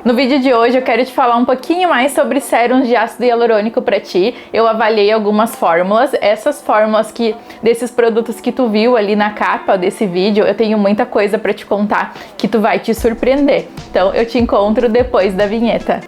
No vídeo de hoje eu quero te falar um pouquinho mais sobre sérums de ácido hialurônico para ti. Eu avaliei algumas fórmulas, essas fórmulas desses produtos que tu viu ali na capa desse vídeo, eu tenho muita coisa para te contar que tu vai te surpreender. Então eu te encontro depois da vinheta.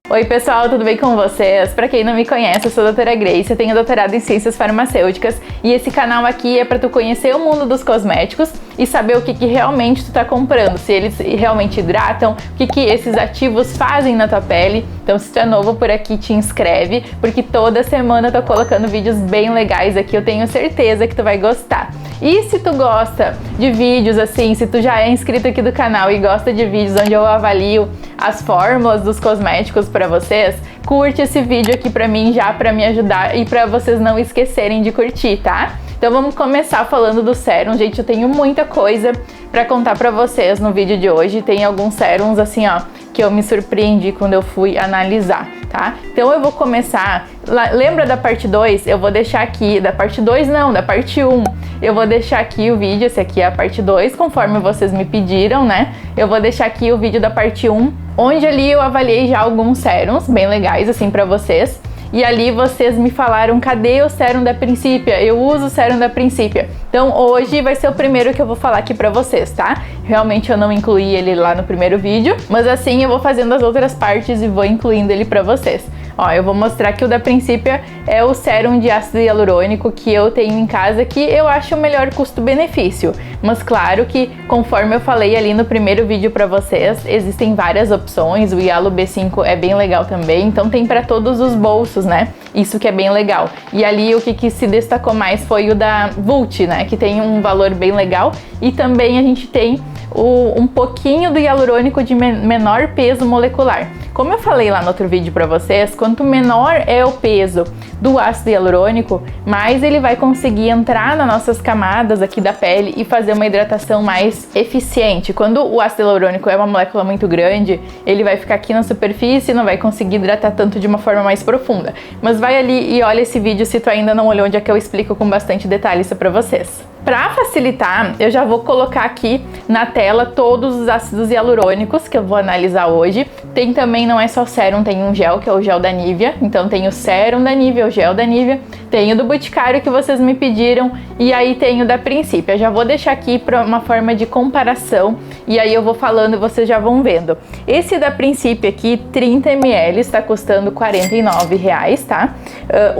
Oi pessoal, tudo bem com vocês? Para quem não me conhece, eu sou a doutora Grace, eu tenho doutorado em Ciências Farmacêuticas e esse canal aqui é para tu conhecer o mundo dos cosméticos e saber o que realmente tu tá comprando, se eles realmente hidratam, o que esses ativos fazem na tua pele. Então se tu é novo por aqui, te inscreve, porque toda semana eu tô colocando vídeos bem legais aqui, eu tenho certeza que tu vai gostar. E se tu gosta de vídeos assim, se tu já é inscrito aqui do canal e gosta de vídeos onde eu avalio as fórmulas dos cosméticos para vocês, curte esse vídeo aqui para mim já, para me ajudar e para vocês não esquecerem de curtir, tá? Então vamos começar falando do sérum. Gente, eu tenho muita coisa para contar para vocês no vídeo de hoje. Tem alguns sérums assim, ó, que eu me surpreendi quando eu fui analisar, tá? Então eu vou começar, lembra da parte 2? Eu vou deixar aqui, da parte 2 não, da parte 1. Eu vou deixar aqui o vídeo, esse aqui é a parte 2, conforme vocês me pediram, né? Eu vou deixar aqui o vídeo da parte 1, onde ali eu avaliei já alguns sérums bem legais assim pra vocês. E ali vocês me falaram, cadê o sérum da Principia? Eu uso o sérum da Principia. Então hoje vai ser o primeiro que eu vou falar aqui pra vocês, tá? Realmente eu não incluí ele lá no primeiro vídeo, mas assim eu vou fazendo as outras partes e vou incluindo ele pra vocês. Ó, eu vou mostrar que o da Principia é o sérum de ácido hialurônico que eu tenho em casa, que eu acho o melhor custo-benefício. Mas claro que, conforme eu falei ali no primeiro vídeo pra vocês, existem várias opções, o Hialo B5 é bem legal também, então tem pra todos os bolsos, né? Isso que é bem legal. E ali o que se destacou mais foi o da Vult, né? Que tem um valor bem legal. E também a gente tem um pouquinho do hialurônico de menor peso molecular. Como eu falei lá no outro vídeo para vocês, quanto menor é o peso do ácido hialurônico, mais ele vai conseguir entrar nas nossas camadas aqui da pele e fazer uma hidratação mais eficiente. Quando o ácido hialurônico é uma molécula muito grande, ele vai ficar aqui na superfície e não vai conseguir hidratar tanto de uma forma mais profunda. Mas vai ali e olha esse vídeo se tu ainda não olhou, onde é que eu explico com bastante detalhe isso para vocês. Para facilitar, eu já vou colocar aqui na tela todos os ácidos hialurônicos que eu vou analisar hoje. Tem também, não é só sérum, tem um gel, que é o gel da Nivea. Então tem o sérum da Nivea, o gel da Nivea. Tem o do Boticário que vocês me pediram. E aí tem o da Principia. Eu já vou deixar aqui para uma forma de comparação. E aí eu vou falando e vocês já vão vendo. Esse da Principia aqui, 30 ml, está custando R$49, tá?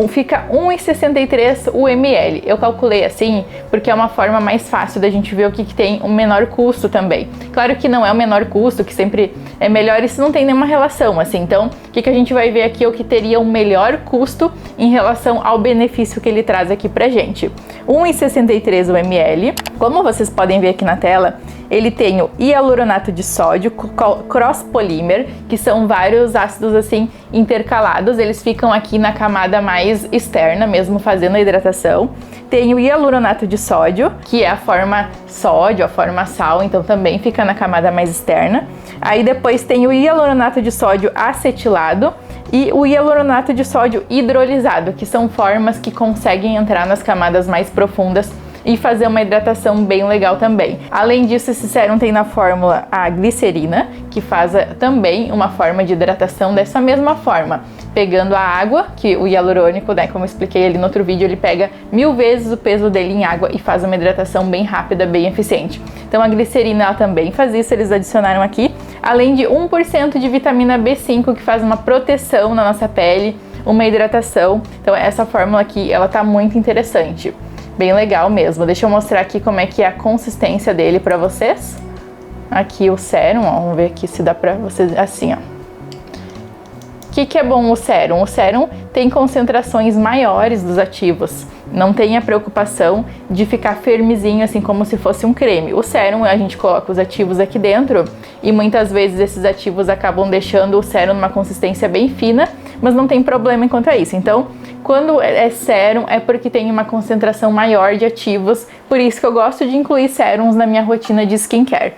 Fica R$1,63 o ml. Eu calculei assim, porque é uma forma mais fácil da gente ver o que tem um menor custo também. Claro que não é o menor custo, que sempre é melhor, isso não tem nenhuma relação, assim. Então, o que a gente vai ver aqui é o que teria um melhor custo em relação ao benefício que ele traz aqui pra gente. R$1,63 o ml. Como vocês podem ver aqui na tela, ele tem o hialuronato de sódio, cross polymer, que são vários ácidos assim intercalados, eles ficam aqui na camada mais externa, mesmo fazendo a hidratação. Tem o hialuronato de sódio, que é a forma sódio, a forma sal, então também fica na camada mais externa. Aí depois tem o hialuronato de sódio acetilado e o hialuronato de sódio hidrolisado, que são formas que conseguem entrar nas camadas mais profundas e fazer uma hidratação bem legal também. Além disso, esse sérum tem na fórmula a glicerina, que faz também uma forma de hidratação dessa mesma forma, pegando a água, que o hialurônico, né, como eu expliquei ali no outro vídeo, ele pega 1000 vezes o peso dele em água e faz uma hidratação bem rápida, bem eficiente. Então a glicerina ela também faz isso, eles adicionaram aqui, além de 1% de vitamina B5, que faz uma proteção na nossa pele, uma hidratação. Então essa fórmula aqui, ela tá muito interessante. Bem legal mesmo. Deixa eu mostrar aqui como é que é a consistência dele pra vocês. Aqui o sérum, ó, vamos ver aqui se dá pra vocês, assim, ó. O que é bom o sérum? O sérum tem concentrações maiores dos ativos. Não tem a preocupação de ficar firmezinho, assim como se fosse um creme. O sérum, a gente coloca os ativos aqui dentro e muitas vezes esses ativos acabam deixando o sérum numa consistência bem fina, mas não tem problema quanto a isso. Então, quando é sérum, é porque tem uma concentração maior de ativos, por isso que eu gosto de incluir sérums na minha rotina de skincare.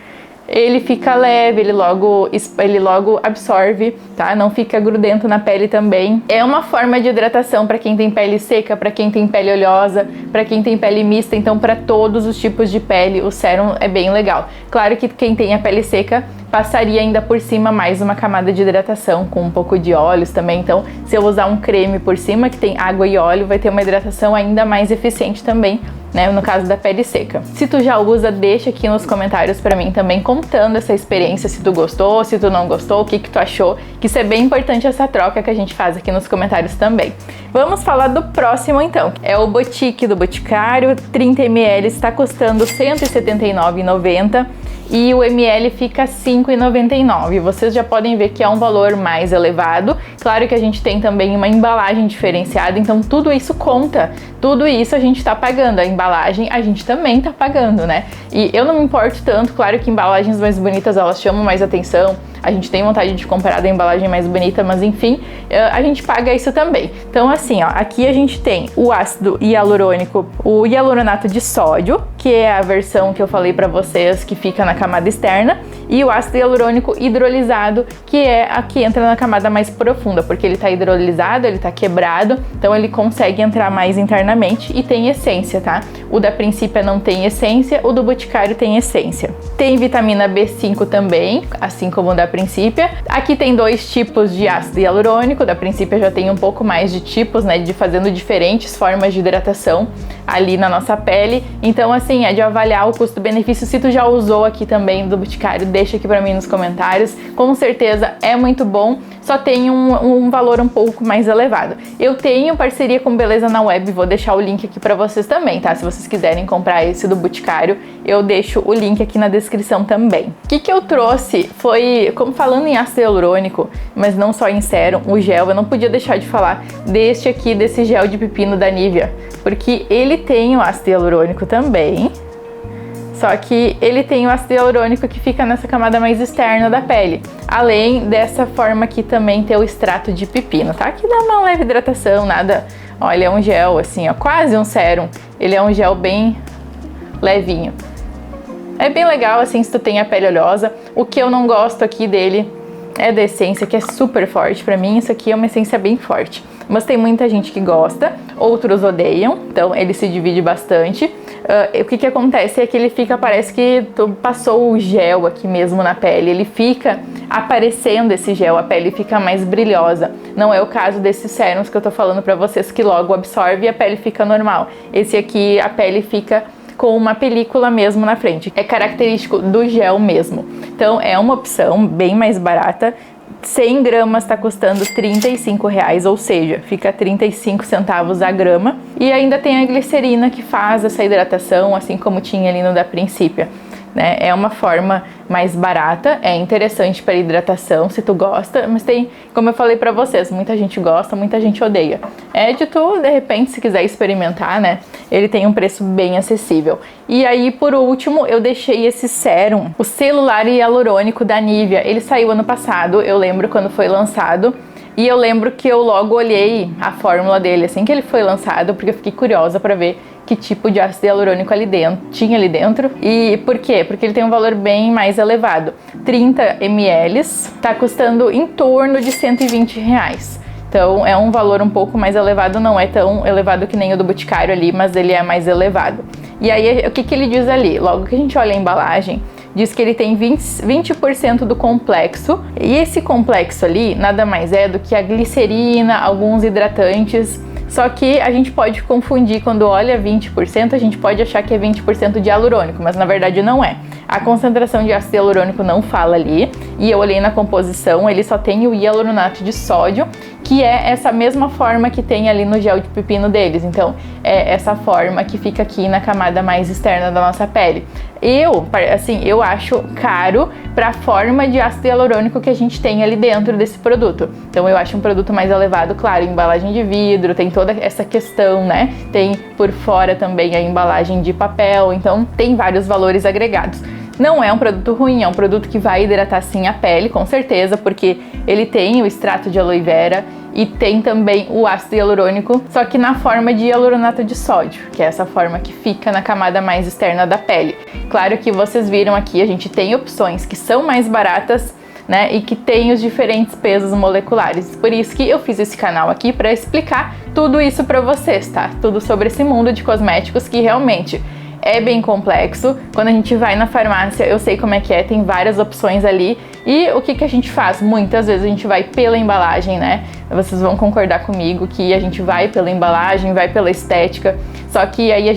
ele fica leve, ele logo absorve, tá? Não fica grudento na pele também. É uma forma de hidratação para quem tem pele seca, para quem tem pele oleosa, para quem tem pele mista, então para todos os tipos de pele o sérum é bem legal. Claro que quem tem a pele seca passaria ainda por cima mais uma camada de hidratação com um pouco de óleos também, então se eu usar um creme por cima que tem água e óleo, vai ter uma hidratação ainda mais eficiente também, né, no caso da pele seca. Se tu já usa, deixa aqui nos comentários pra mim também contando essa experiência, se tu gostou, se tu não gostou, o que tu achou, que isso é bem importante essa troca que a gente faz aqui nos comentários também. Vamos falar do próximo então, é o Boutique do Boticário, 30 ml está custando R$ 179,90 e o ml fica R$ 5,99. Vocês já podem ver que é um valor mais elevado. Claro que a gente tem também uma embalagem diferenciada, então tudo isso conta, tudo isso a gente tá pagando, a embalagem a gente também tá pagando, né? E eu não me importo tanto, claro que embalagens mais bonitas elas chamam mais atenção, a gente tem vontade de comprar da embalagem mais bonita, mas enfim, a gente paga isso também. Então assim, ó, aqui a gente tem o ácido hialurônico, o hialuronato de sódio, que é a versão que eu falei pra vocês que fica na camada externa, e o ácido hialurônico hidrolisado, que é a que entra na camada mais profunda, porque ele tá hidrolisado, ele tá quebrado, então ele consegue entrar mais internamente e tem essência, tá? O da Principia não tem essência, o do Boticário tem essência. Tem vitamina B5 também, assim como o da Principia. Aqui tem dois tipos de ácido hialurônico, da Principia já tem um pouco mais de tipos, né, de fazendo diferentes formas de hidratação ali na nossa pele. Então assim, é de avaliar o custo-benefício. Se tu já usou aqui também do Boticário, deixa aqui pra mim nos comentários. Com certeza é muito bom, só tem um valor um pouco mais elevado. Eu tenho parceria com Beleza na Web, vou deixar o link aqui pra vocês também, tá? Se vocês quiserem comprar esse do Boticário, eu deixo o link aqui na descrição também. O que eu trouxe foi, como falando em ácido hialurônico, mas não só em sérum, o gel, eu não podia deixar de falar desse gel de pepino da Nivea, porque ele tem o ácido hialurônico também, só que ele tem o ácido hialurônico que fica nessa camada mais externa da pele, além dessa forma aqui também ter o extrato de pepino, tá? Que dá uma leve hidratação, nada, ó, ele é um gel assim, ó, quase um sérum, ele é um gel bem levinho. É bem legal assim se tu tem a pele oleosa. O que eu não gosto aqui dele é da essência, que é super forte. Pra mim isso aqui é uma essência bem forte, mas tem muita gente que gosta, outros odeiam, então ele se divide bastante. O que acontece é que ele fica, parece que tu passou o gel aqui mesmo na pele, ele fica aparecendo esse gel, a pele fica mais brilhosa. Não é o caso desses sérums que eu tô falando pra vocês, que logo absorve e a pele fica normal. Esse aqui, a pele fica com uma película mesmo na frente, é característico do gel mesmo. Então é uma opção bem mais barata. 100 gramas está custando R$ 35,00, ou seja, fica 35 centavos a grama. E ainda tem a glicerina que faz essa hidratação, assim como tinha ali no da Principia, né? É uma forma mais barata, é interessante para hidratação, se tu gosta, mas tem, como eu falei pra vocês, muita gente gosta, muita gente odeia. É de tu, de repente, se quiser experimentar, né? Ele tem um preço bem acessível. E aí, por último, eu deixei esse sérum, o celular hialurônico da Nivea. Ele saiu ano passado, eu lembro quando foi lançado. E eu lembro que eu logo olhei a fórmula dele assim que ele foi lançado, porque eu fiquei curiosa para ver que tipo de ácido hialurônico tinha ali dentro. E por quê? Porque ele tem um valor bem mais elevado. 30 ml tá custando em torno de R$ 120. Então é um valor um pouco mais elevado, não é tão elevado que nem o do Boticário ali, mas ele é mais elevado. E aí o que ele diz ali? Logo que a gente olha a embalagem, diz que ele tem 20% do complexo, e esse complexo ali nada mais é do que a glicerina, alguns hidratantes. Só que a gente pode confundir, quando olha 20%, a gente pode achar que é 20% de hialurônico, mas na verdade não é. A concentração de ácido hialurônico não fala ali, e eu olhei na composição, ele só tem o hialuronato de sódio, que é essa mesma forma que tem ali no gel de pepino deles. Então, é essa forma que fica aqui na camada mais externa da nossa pele. Eu acho caro para a forma de ácido hialurônico que a gente tem ali dentro desse produto. Então, eu acho um produto mais elevado, claro, embalagem de vidro, tem toda essa questão, né? Tem por fora também a embalagem de papel, então tem vários valores agregados. Não é um produto ruim, é um produto que vai hidratar sim a pele, com certeza, porque ele tem o extrato de aloe vera e tem também o ácido hialurônico, só que na forma de hialuronato de sódio, que é essa forma que fica na camada mais externa da pele. Claro que vocês viram aqui, a gente tem opções que são mais baratas, né, e que tem os diferentes pesos moleculares. Por isso que eu fiz esse canal aqui para explicar tudo isso para vocês, tá? Tudo sobre esse mundo de cosméticos que realmente é bem complexo. Quando a gente vai na farmácia, eu sei como é que é, tem várias opções ali. E o que que a gente faz? Muitas vezes a gente vai pela embalagem, né? Vocês vão concordar comigo que a gente vai pela embalagem, vai pela estética. Só que aí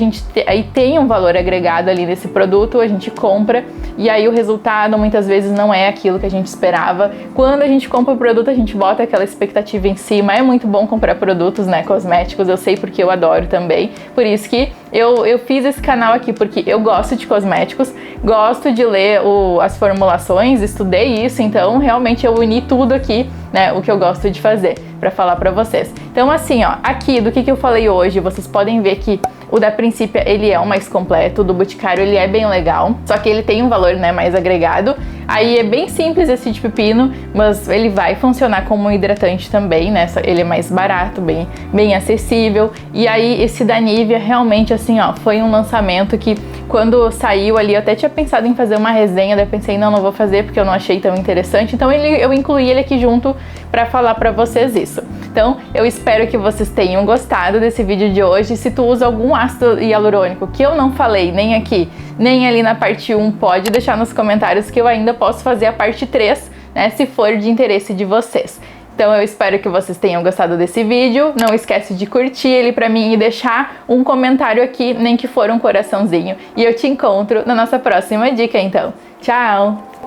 aí tem um valor agregado ali nesse produto, a gente compra e aí o resultado muitas vezes não é aquilo que a gente esperava. Quando a gente compra o produto, a gente bota aquela expectativa em cima. É muito bom comprar produtos, né, cosméticos, eu sei porque eu adoro também. Por isso que eu fiz esse canal aqui, porque eu gosto de cosméticos, gosto de ler as formulações, estudei isso, então realmente eu uni tudo aqui, né, o que eu gosto de fazer para falar para vocês. Então assim, ó, aqui do que eu falei hoje, vocês podem ver que o da Principia, ele é o mais completo, o do Boticário, ele é bem legal, só que ele tem um valor, né, mais agregado. Aí é bem simples esse de pepino, mas ele vai funcionar como um hidratante também, né, ele é mais barato, bem acessível. E aí esse da Nivea, realmente assim, ó, foi um lançamento que quando saiu ali, eu até tinha pensado em fazer uma resenha, daí eu pensei, não vou fazer porque eu não achei tão interessante, então eu incluí ele aqui junto para falar para vocês isso. Então, eu espero que vocês tenham gostado desse vídeo de hoje. Se tu usa algum ácido hialurônico que eu não falei, nem aqui, nem ali na parte 1, pode deixar nos comentários que eu ainda posso fazer a parte 3, né, se for de interesse de vocês. Então eu espero que vocês tenham gostado desse vídeo. Não esquece de curtir ele pra mim e deixar um comentário aqui, nem que for um coraçãozinho. E eu te encontro na nossa próxima dica, então. Tchau!